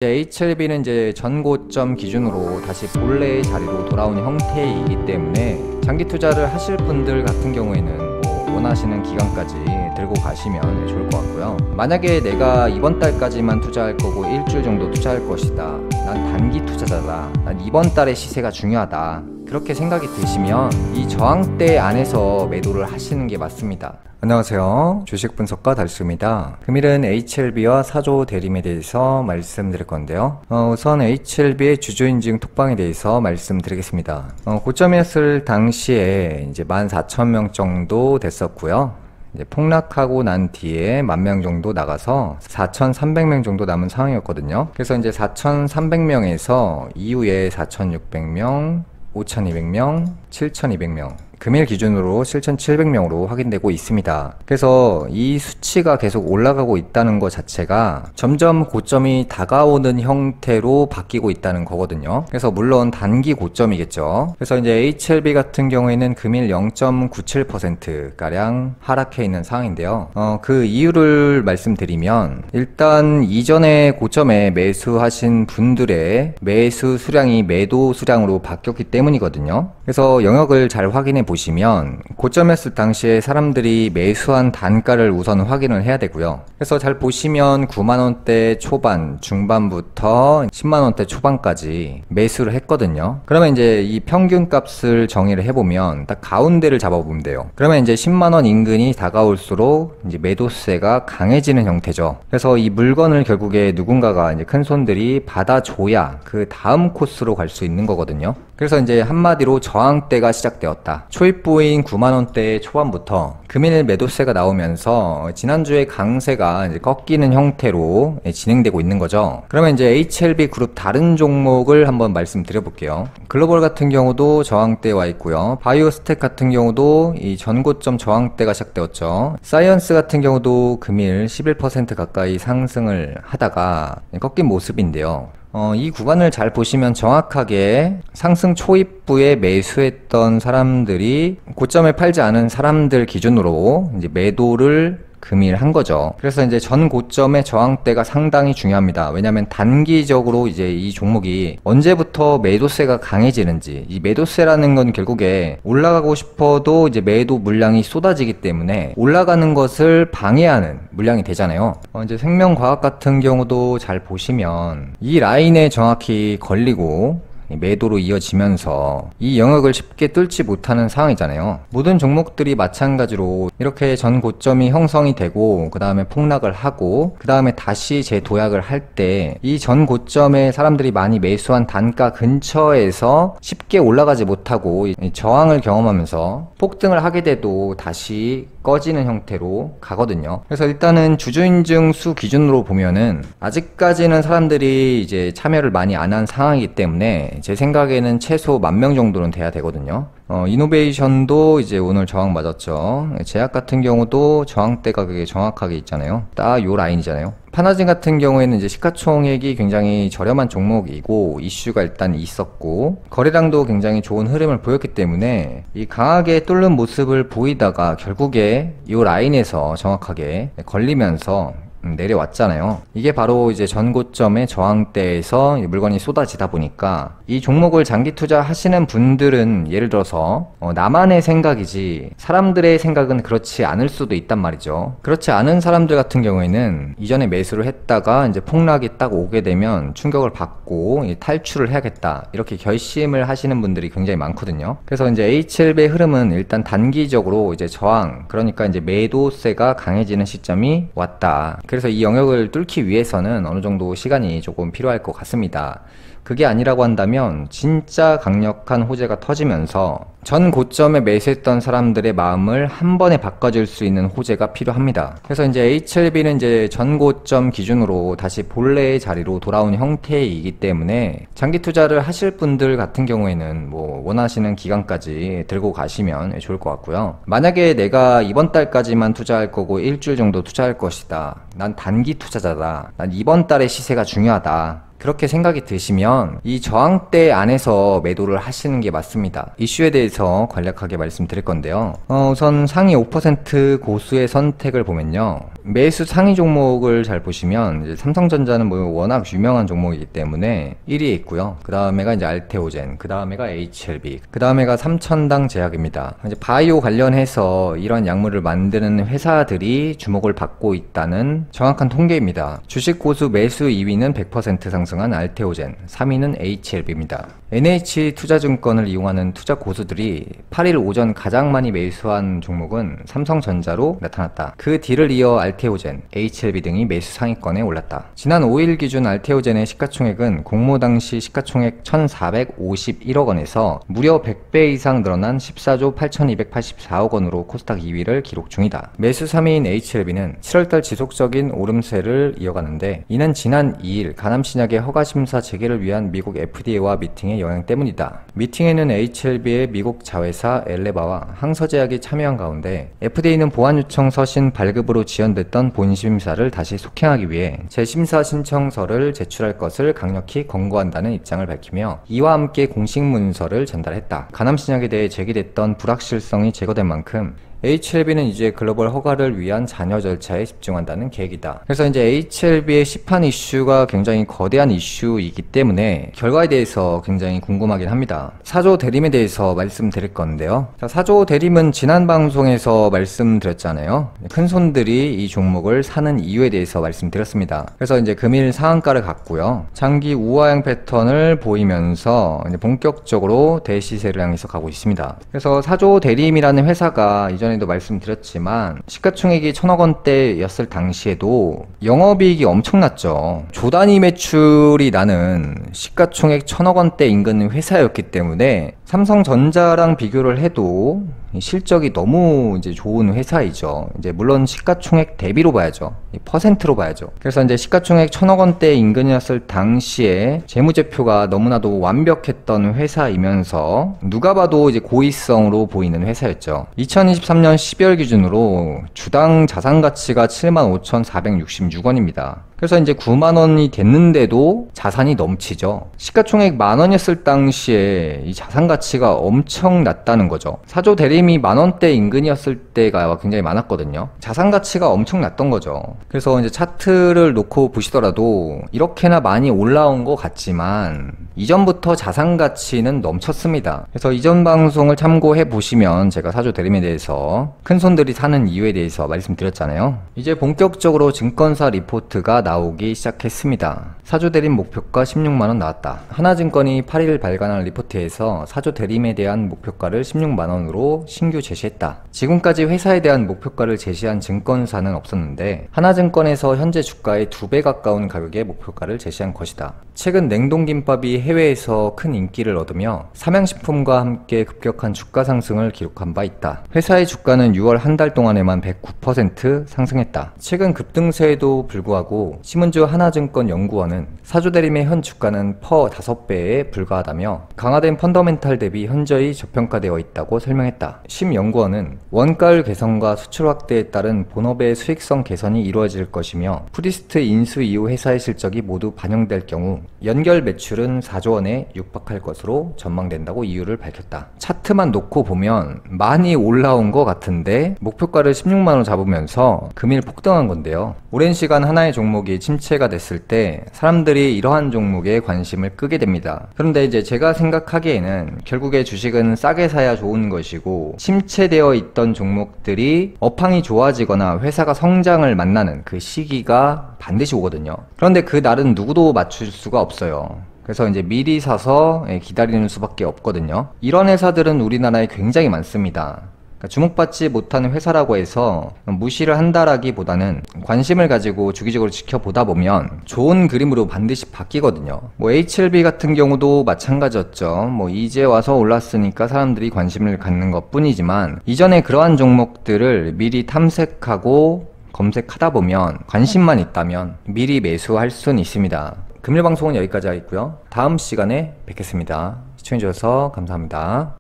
HLB는 이제 전고점 기준으로 다시 본래의 자리로 돌아온 형태이기 때문에 장기 투자를 하실 분들 같은 경우에는 원하시는 기간까지 들고 가시면 좋을 것 같고요. 만약에 내가 이번 달까지만 투자할 거고 일주일 정도 투자할 것이다, 난 단기 투자자다, 난 이번 달의 시세가 중요하다, 그렇게 생각이 드시면 이 저항대 안에서 매도를 하시는 게 맞습니다. 안녕하세요, 주식 분석가 달수입니다. 금일은 HLB와 4조 대림에 대해서 말씀드릴 건데요. 우선 HLB의 주주인증 톡방에 대해서 말씀드리겠습니다. 고점이었을 당시에 이제 14,000명 정도 됐었고요. 이제 폭락하고 난 뒤에 10,000명 정도 나가서 4,300명 정도 남은 상황이었거든요. 그래서 이제 4,300명에서 이후에 4,600명, 5,200명, 7,200명, 금일 기준으로 7,700명으로 확인되고 있습니다. 그래서 이 수치가 계속 올라가고 있다는 것 자체가 점점 고점이 다가오는 형태로 바뀌고 있다는 거거든요. 그래서 물론 단기 고점이겠죠. 그래서 이제 HLB 같은 경우에는 금일 0.97%가량 하락해 있는 상황인데요. 그 이유를 말씀드리면, 일단 이전에 고점에 매수하신 분들의 매수 수량이 매도 수량으로 바뀌었기 때문이거든요. 그래서 영역을 잘 확인해 보시면 고점했을 당시에 사람들이 매수한 단가를 우선 확인을 해야 되고요. 그래서 잘 보시면 9만원대 초반, 중반부터 10만원대 초반까지 매수를 했거든요. 그러면 이제 이 평균 값을 정의를 해보면 딱 가운데를 잡아보면 돼요. 그러면 이제 10만원 인근이 다가올수록 이제 매도세가 강해지는 형태죠. 그래서 이 물건을 결국에 누군가가 이제 큰 손들이 받아줘야 그 다음 코스로 갈 수 있는 거거든요. 그래서 이제 한마디로 저항대가 시작되었다. 초입부인 9만원대 초반부터 금일 매도세가 나오면서 지난주에 강세가 이제 꺾이는 형태로 진행되고 있는 거죠. 그러면 이제 HLB 그룹 다른 종목을 한번 말씀드려 볼게요. 글로벌 같은 경우도 저항대에 와 있고요. 바이오스텍 같은 경우도 이 전고점 저항대가 시작되었죠. 사이언스 같은 경우도 금일 11% 가까이 상승을 하다가 꺾인 모습인데요. 이 구간을 잘 보시면 정확하게 상승 초입부에 매수했던 사람들이 고점에 팔지 않은 사람들 기준으로 이제 매도를 금일 한 거죠. 그래서 이제 전 고점의 저항대가 상당히 중요합니다. 왜냐하면 단기적으로 이제 이 종목이 언제부터 매도세가 강해지는지, 이 매도세라는 건 결국에 올라가고 싶어도 이제 매도 물량이 쏟아지기 때문에 올라가는 것을 방해하는 물량이 되잖아요. 이제 생명과학 같은 경우도 잘 보시면 이 라인에 정확히 걸리고 매도로 이어지면서 이 영역을 쉽게 뚫지 못하는 상황이잖아요. 모든 종목들이 마찬가지로 이렇게 전 고점이 형성이 되고 그 다음에 폭락을 하고 그 다음에 다시 재도약을 할 때 이 전 고점에 사람들이 많이 매수한 단가 근처에서 쉽게 올라가지 못하고 저항을 경험하면서 폭등을 하게 돼도 다시 꺼지는 형태로 가거든요. 그래서 일단은 주주인증 수 기준으로 보면은 아직까지는 사람들이 이제 참여를 많이 안 한 상황이기 때문에 제 생각에는 최소 10,000명 정도는 돼야 되거든요. 이노베이션도 이제 오늘 저항 맞았죠. 제약 같은 경우도 저항대가 그게 정확하게 있잖아요. 딱 요 라인이잖아요. 파나진 같은 경우에는 이제 시가총액이 굉장히 저렴한 종목이고 이슈가 일단 있었고 거래량도 굉장히 좋은 흐름을 보였기 때문에 이 강하게 뚫는 모습을 보이다가 결국에 요 라인에서 정확하게 걸리면서 내려왔잖아요. 이게 바로 이제 전고점의 저항대에서 물건이 쏟아지다 보니까 이 종목을 장기 투자 하시는 분들은 예를 들어서 나만의 생각이지 사람들의 생각은 그렇지 않을 수도 있단 말이죠. 그렇지 않은 사람들 같은 경우에는 이전에 매수를 했다가 이제 폭락이 딱 오게 되면 충격을 받고 탈출을 해야겠다, 이렇게 결심을 하시는 분들이 굉장히 많거든요. 그래서 이제 HLB의 흐름은 일단 단기적으로 이제 저항, 그러니까 이제 매도세가 강해지는 시점이 왔다. 그래서 이 영역을 뚫기 위해서는 어느 정도 시간이 조금 필요할 것 같습니다. 그게 아니라고 한다면 진짜 강력한 호재가 터지면서 전 고점에 매수했던 사람들의 마음을 한 번에 바꿔줄 수 있는 호재가 필요합니다. 그래서 이제 HLB는 이제 전 고점 기준으로 다시 본래의 자리로 돌아온 형태이기 때문에 장기 투자를 하실 분들 같은 경우에는 원하시는 기간까지 들고 가시면 좋을 것 같고요. 만약에 내가 이번 달까지만 투자할 거고 일주일 정도 투자할 것이다, 난 단기 투자자다, 난 이번 달의 시세가 중요하다, 그렇게 생각이 드시면 이 저항대 안에서 매도를 하시는 게 맞습니다. 이슈에 대해서 간략하게 말씀드릴 건데요. 우선 상위 5% 고수의 선택을 보면요. 매수 상위 종목을 잘 보시면 이제 삼성전자는 뭐 워낙 유명한 종목이기 때문에 1위에 있고요. 그 다음에가 이제 알테오젠, 그 다음에가 HLB, 그 다음에가 삼천당 제약입니다. 이제 바이오 관련해서 이런 약물을 만드는 회사들이 주목을 받고 있다는 정확한 통계입니다. 주식 고수 매수 2위는 100% 상승한 알테오젠, 3위는 HLB입니다. NH투자증권을 이용하는 투자 고수들이 8일 오전 가장 많이 매수한 종목은 삼성전자로 나타났다. 그 뒤를 이어 알테오젠, HLB 등이 매수 상위권에 올랐다. 지난 5일 기준 알테오젠의 시가총액은 공모 당시 시가총액 1,451억 원에서 무려 100배 이상 늘어난 14조 8,284억 원으로 코스닥 2위를 기록 중이다. 매수 3위인 HLB는 7월달 지속적인 오름세를 이어가는데 이는 지난 2일 가남신약의 허가심사 재개를 위한 미국 FDA와 미팅의 영향 때문이다. 미팅에는 HLB의 미국 자회사 엘레바와 항서제약이 참여한 가운데 FDA는 보안 요청 서신 발급으로 지연됐던 본심사를 다시 속행하기 위해 재심사 신청서를 제출할 것을 강력히 권고한다는 입장을 밝히며 이와 함께 공식 문서를 전달했다. 가남신약에 대해 제기됐던 불확실성이 제거된 만큼 HLB는 이제 글로벌 허가를 위한 잔여 절차에 집중한다는 계획이다. 그래서 이제 HLB의 시판 이슈가 굉장히 거대한 이슈이기 때문에 결과에 대해서 굉장히 궁금하긴 합니다. 사조 대림에 대해서 말씀드릴 건데요. 자, 사조 대림은 지난 방송에서 말씀드렸잖아요. 큰 손들이 이 종목을 사는 이유에 대해서 말씀드렸습니다. 그래서 이제 금일 상한가를 갔고요. 장기 우하향 패턴을 보이면서 이제 본격적으로 대시세를 향해서 가고 있습니다. 그래서 사조 대림이라는 회사가 이전에도 말씀드렸지만 시가총액이 1,000억 원대였을 당시에도 영업이익이 엄청났죠. 조단위 매출이 나는 시가총액 1,000억 원대 인근 회사였기 때문에 삼성전자랑 비교를 해도 실적이 너무 이제 좋은 회사이죠. 이제 물론 시가총액 대비로 봐야죠. 퍼센트로 봐야죠. 그래서 이제 시가총액 1,000억 원대 인근이었을 당시에 재무제표가 너무나도 완벽했던 회사이면서 누가 봐도 이제 고의성으로 보이는 회사였죠. 2023년 12월 기준으로 주당 자산 가치가 75,466원입니다. 그래서 이제 9만 원이 됐는데도 자산이 넘치죠. 시가총액 만 원이었을 당시에 이 자산 가치가 엄청 낮다는 거죠. 사조 대림이 만 원대 인근이었을 때가 굉장히 많았거든요. 자산 가치가 엄청 낮던 거죠. 그래서 이제 차트를 놓고 보시더라도 이렇게나 많이 올라온 것 같지만 이전부터 자산 가치는 넘쳤습니다. 그래서 이전 방송을 참고해 보시면 제가 사조 대림에 대해서 큰 손들이 사는 이유에 대해서 말씀드렸잖아요. 이제 본격적으로 증권사 리포트가 나오기 시작했습니다. 사조 대림 목표가 16만원 나왔다. 하나증권이 8일 발간한 리포트에서 사조 대림에 대한 목표가를 16만원으로 신규 제시했다. 지금까지 회사에 대한 목표가를 제시한 증권사는 없었는데 하나증권에서 현재 주가의 2배 가까운 가격의 목표가를 제시한 것이다. 최근 냉동김밥이 해외에서 큰 인기를 얻으며 삼양식품과 함께 급격한 주가 상승을 기록한 바 있다. 회사의 주가는 6월 한 달 동안에만 109% 상승했다. 최근 급등세에도 불구하고 시문주 하나증권 연구원은 사조 대림의 현 주가는 퍼 5배에 불과하다며 강화된 펀더멘탈 대비 현저히 저평가되어 있다고 설명했다. 심 연구원은 원가율 개선과 수출 확대에 따른 본업의 수익성 개선이 이루어질 것이며 프리스트 인수 이후 회사의 실적이 모두 반영될 경우 연결 매출은 4조 원에 육박할 것으로 전망된다고 이유를 밝혔다. 차트만 놓고 보면 많이 올라온 것 같은데 목표가를 16만원 잡으면서 금일 폭등한 건데요. 오랜 시간 하나의 종목이 침체가 됐을 때 사람들이 이러한 종목에 관심을 끄게 됩니다. 그런데 이제 제가 생각하기에는 결국에 주식은 싸게 사야 좋은 것이고 침체되어 있던 종목들이 업황이 좋아지거나 회사가 성장을 만나는 그 시기가 반드시 오거든요. 그런데 그 날은 누구도 맞출 수가 없어요. 그래서 이제 미리 사서 기다리는 수밖에 없거든요. 이런 회사들은 우리나라에 굉장히 많습니다. 주목받지 못하는 회사라고 해서 무시를 한다라기보다는 관심을 가지고 주기적으로 지켜보다 보면 좋은 그림으로 반드시 바뀌거든요. 뭐 HLB 같은 경우도 마찬가지였죠. 뭐 이제 와서 올랐으니까 사람들이 관심을 갖는 것 뿐이지만 이전에 그러한 종목들을 미리 탐색하고 검색하다 보면 관심만 있다면 미리 매수할 수는 있습니다. 금일 방송은 여기까지 하겠고요. 다음 시간에 뵙겠습니다. 시청해주셔서 감사합니다.